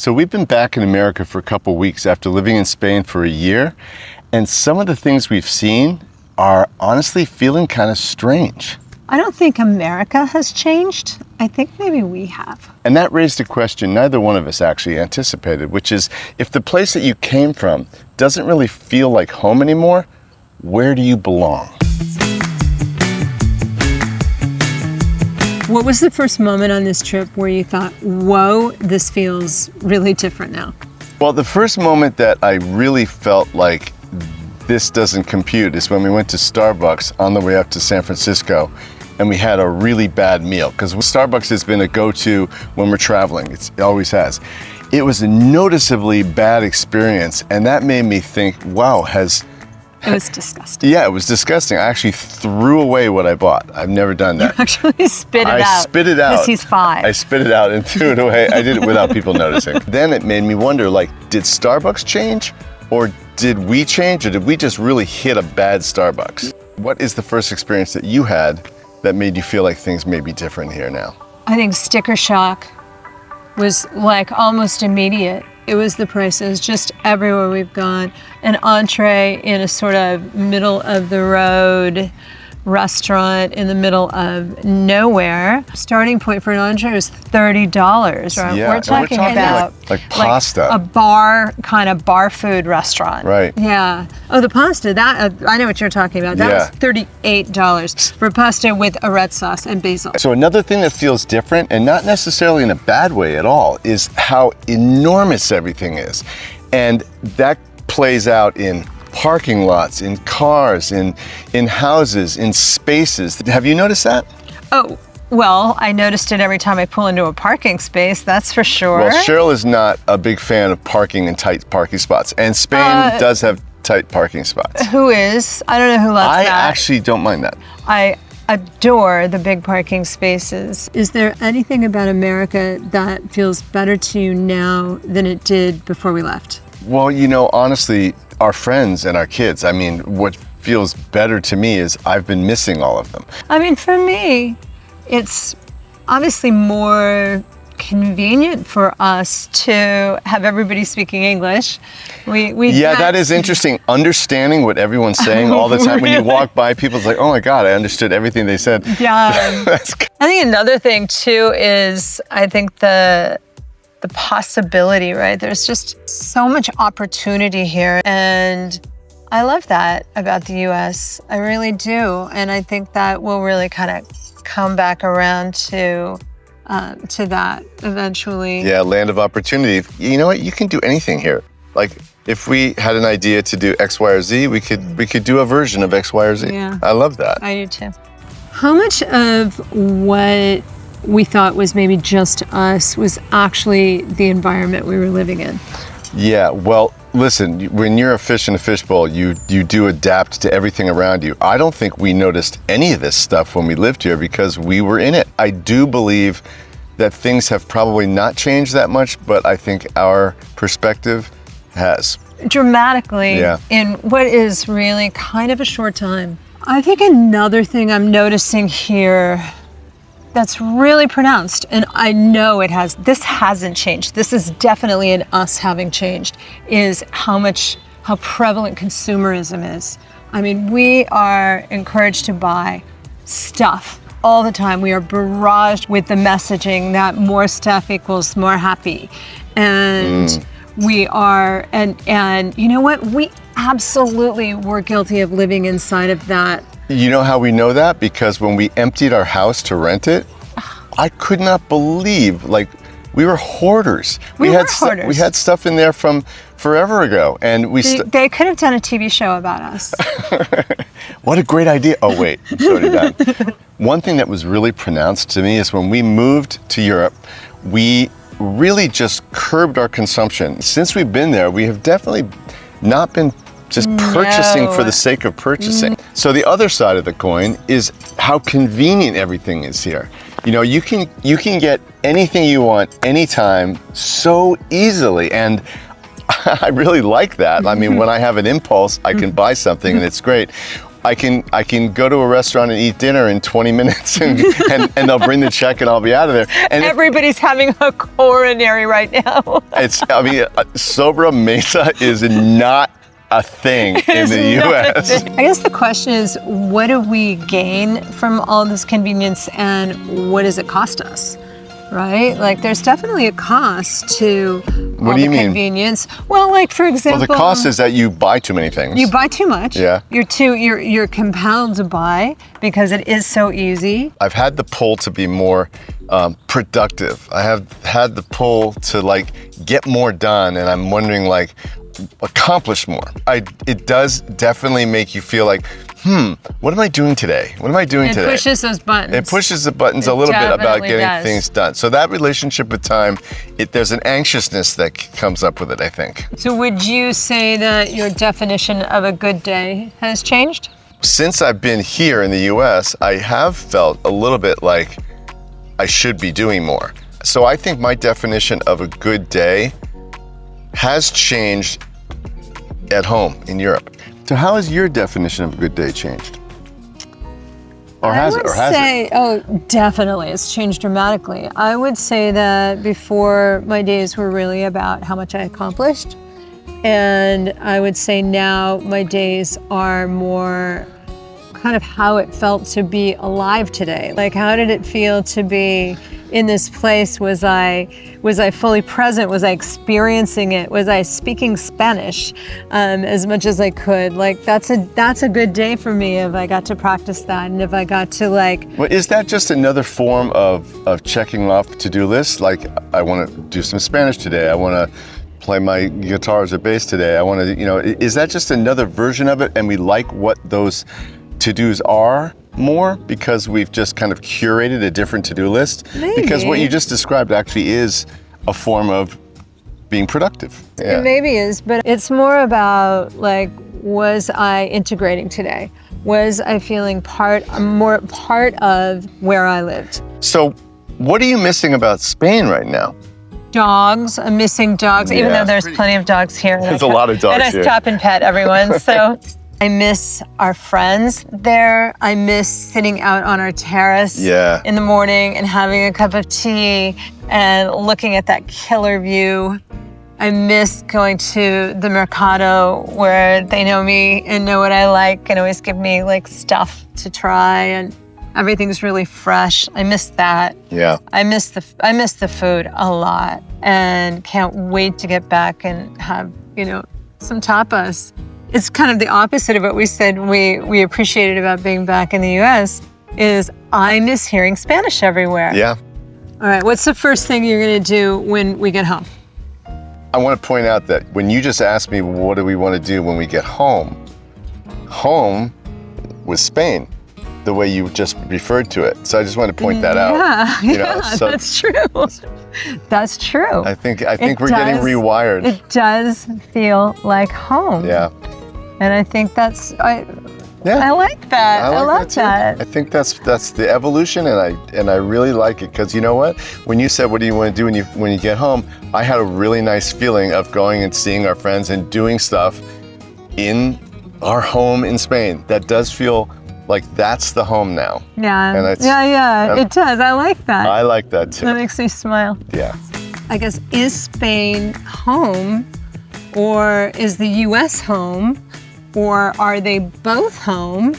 So we've been back in America for a couple weeks after living in Spain for a year, and some of the things we've seen are honestly feeling kind of strange. I don't think America has changed. I think maybe we have. And that raised a question neither one of us actually anticipated, which is, if the place that you came from doesn't really feel like home anymore, where do you belong? What was the first moment on this trip where you thought, whoa, this feels really different now? Well, the first moment that I really felt like this doesn't compute is when we went to Starbucks on the way up to San Francisco, and we had a really bad meal, because Starbucks has been a go-to when we're traveling. It always has. It was a noticeably bad experience, and that made me think, wow, It was disgusting. Yeah, it was disgusting. I actually threw away what I bought. I've never done that. You actually spit it out. I spit it out. Because he's 5. I spit it out and threw it away. I did it without people noticing. Then it made me wonder, like, did Starbucks change? Or did we change? Or did we just really hit a bad Starbucks? What is the first experience that you had that made you feel like things may be different here now? I think sticker shock was like almost immediate. It was the prices just everywhere we've gone. An entree in a sort of middle of the road restaurant in the middle of nowhere. Starting point for an entree was $30. Right? Yeah, We're talking about like pasta. a bar, kind of bar food restaurant. Right. Yeah. Oh, the pasta, that I know what you're talking about. That was $38 for pasta with a red sauce and basil. So another thing that feels different, and not necessarily in a bad way at all, is how enormous everything is. And that plays out in parking lots, in cars, in houses, in spaces. Have you noticed that? Oh, well, I noticed it every time I pull into a parking space, that's for sure. Well, Cheryl is not a big fan of parking in tight parking spots, and Spain does have tight parking spots. Who is? I don't know who loves that. I actually don't mind that. I adore the big parking spaces. Is there anything about America that feels better to you now than it did before we left? Well, you know, honestly, our friends and our kids, I mean, what feels better to me is I've been missing all of them. I mean, for me, it's obviously more convenient for us to have everybody speaking English. Yeah, that is interesting. Understanding what everyone's saying all the time. When you walk by, people's like, oh my God, I understood everything they said. Yeah. I think another thing too is, I think the possibility, right? There's just so much opportunity here, and I love that about the US. I really do, and I think that we'll really kind of come back around to that eventually. Yeah, land of opportunity. You know what? You can do anything here. Like, if we had an idea to do X, Y, or Z, we could do a version of X, Y, or Z. Yeah. I love that. I do too. How much of what we thought was maybe just us was actually the environment we were living in? Yeah, well, listen, when you're a fish in a fishbowl, you do adapt to everything around you. I don't think we noticed any of this stuff when we lived here because we were in it. I do believe that things have probably not changed that much, but I think our perspective has. Dramatically, Yeah. in what is really kind of a short time. I think another thing I'm noticing here that's really pronounced, and I know this hasn't changed, this is definitely an us having changed, is how prevalent consumerism is. I mean, we are encouraged to buy stuff all the time. We are barraged with the messaging that more stuff equals more happy. And we are, and you know what? We absolutely were guilty of living inside of that. You know how we know that? Because when we emptied our house to rent it, I could not believe, like, we were hoarders. We had stuff in there from forever ago, and they could have done a TV show about us. What a great idea. Oh wait, it's already done. One thing that was really pronounced to me is when we moved to Europe, we really just curbed our consumption. Since we've been there, we have definitely not been just purchasing for the sake of purchasing. So the other side of the coin is how convenient everything is here. You know, you can get anything you want anytime so easily, and I really like that. I mean, when I have an impulse, I can buy something and it's great. I can go to a restaurant and eat dinner in 20 minutes and they'll bring the check and I'll be out of there. And everybody's having a coronary right now. Sobra Mesa is not a thing in the US. I guess the question is, what do we gain from all this convenience and what does it cost us? Right? Like, there's definitely a cost to all the convenience. Well, like, for example, the cost is that you buy too many things. You buy too much. Yeah. You're compelled to buy because it is so easy. I've had the pull to be more productive. I have had the pull to like get more done, and I'm wondering like accomplish more. It does definitely make you feel like, what am I doing today? What am I doing today? It pushes those buttons. It pushes the buttons a little bit about getting things done. So that relationship with time, there's an anxiousness that comes up with it, I think. So would you say that your definition of a good day has changed? Since I've been here in the US, I have felt a little bit like I should be doing more. So I think my definition of a good day has changed at home in Europe. So how has your definition of a good day changed? Or has it? Oh, definitely. It's changed dramatically. I would say that before, my days were really about how much I accomplished. And I would say now my days are more kind of how it felt to be alive today. Like, how did it feel to be in this place? Was I fully present? Was I experiencing it? Was I speaking Spanish as much as I could? Like, that's a good day for me if I got to practice that and if I got to like. Well, is that just another form of checking off to-do lists? Like, I want to do some Spanish today. I want to play my guitars or bass today. I want to, is that just another version of it? And we like what those to-dos are more because we've just kind of curated a different to-do list? Maybe. Because what you just described actually is a form of being productive. Yeah. It maybe is, but it's more about like, was I integrating today? Was I feeling more part of where I lived? So what are you missing about Spain right now? Dogs. I'm missing dogs, even though there's plenty of dogs here. There's a lot of dogs here. And I stop and pet everyone, so. I miss our friends there. I miss sitting out on our terrace in the morning and having a cup of tea and looking at that killer view. I miss going to the Mercado where they know me and know what I like and always give me like stuff to try and everything's really fresh. I miss that. Yeah. I miss the food a lot and can't wait to get back and have, some tapas. It's kind of the opposite of what we said we appreciated about being back in the US is I miss hearing Spanish everywhere. Yeah. All right, what's the first thing you're gonna do when we get home? I want to point out that when you just asked me what do we want to do when we get home was Spain, the way you just referred to it. So I just want to point that out. So that's true. That's true. I think we're getting rewired. It does feel like home. Yeah. And I think I like that. I love that. I think that's the evolution, and I really like it because you know what? When you said what do you want to do when you get home, I had a really nice feeling of going and seeing our friends and doing stuff in our home in Spain. That does feel like that's the home now. Yeah. And it does. I like that. I like that too. That makes me smile. Yeah. I guess, is Spain home or is the US home? Or are they both home?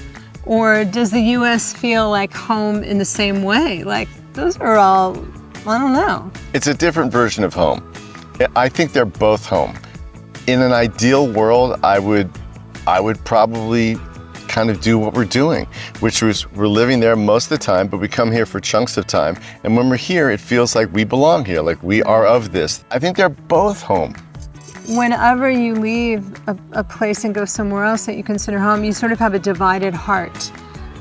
Or does the US feel like home in the same way? Like, those are all, I don't know. It's a different version of home. I think they're both home. In an ideal world, I would probably kind of do what we're doing, which was we're living there most of the time, but we come here for chunks of time. And when we're here, it feels like we belong here, like we are of this. I think they're both home. Whenever you leave a place and go somewhere else that you consider home, you sort of have a divided heart.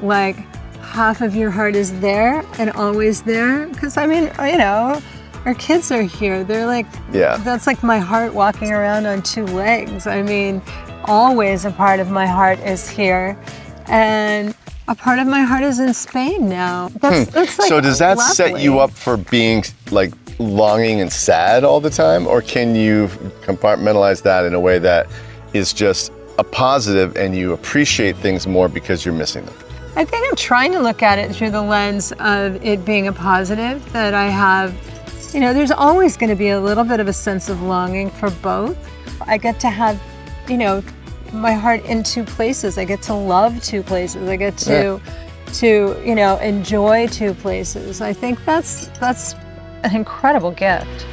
Like, half of your heart is there and always there. Because, our kids are here. They're like, that's like my heart walking around on two legs. I mean, always a part of my heart is here. And a part of my heart is in Spain now. That's like so does that lovely. set you up for being like longing and sad all the time? Or can you compartmentalize that in a way that is just a positive and you appreciate things more because you're missing them? I think I'm trying to look at it through the lens of it being a positive, that I have, there's always going to be a little bit of a sense of longing for both. I get to have, my heart in two places. I get to love two places. I get to enjoy two places. I think that's an incredible gift.